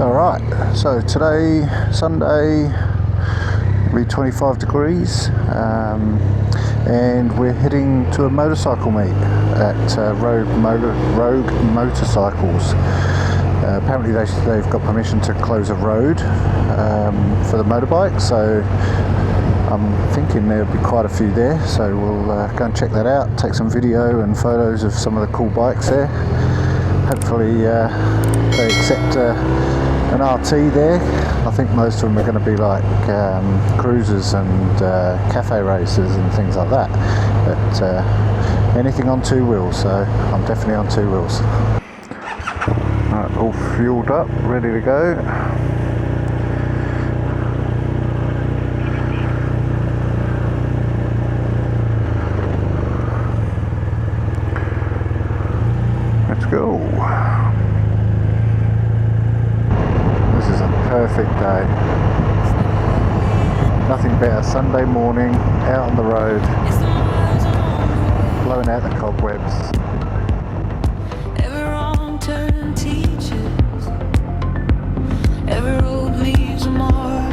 Alright, so today, Sunday, it'll be 25 degrees, and we're heading to a motorcycle meet at Rogue Motorcycles. Apparently they've got permission to close a road for the motorbike, so I'm thinking there'll be quite a few there, so we'll go and check that out, take some video and photos of some of the cool bikes there. Hopefully they accept an RT there. I think most of them are going to be like cruisers and cafe races and things like that, but anything on two wheels, so I'm definitely on two wheels. Right, all fueled up, ready to go. Let's go. This is a perfect day. Nothing better. Sunday morning, out on the road, blowing out the cobwebs. Every wrong turn teaches, every road leaves a mark.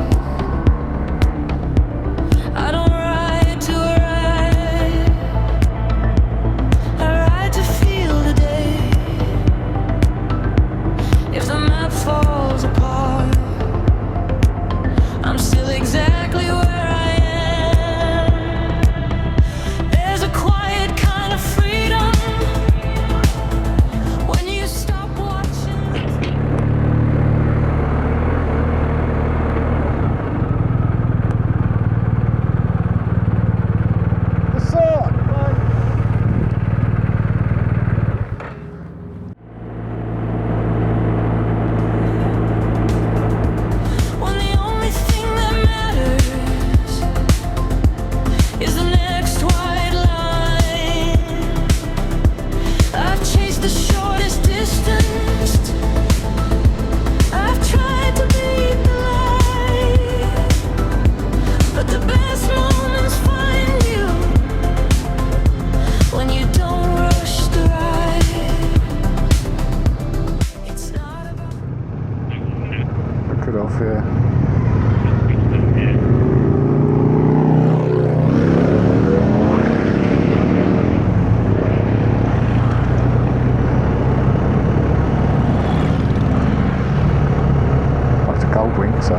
I don't ride to arrive, I ride to feel the day. If the map falls apart, I'm still exactly where I am. There's a quiet kind of freedom when you stop watching. What's up? When the only thing that matters is the next white line. I've chased the shortest distance, I've tried to beat the light, but the best moments find you when you don't rush the ride. It's not about Look it off here. Well, it's a gold wing, so.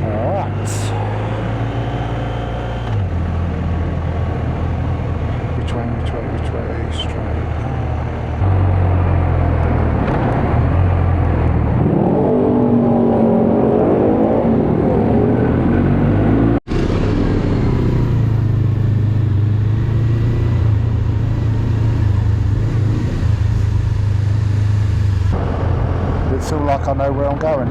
Alright. Which way? Straight. Does it feel like I know where I'm going?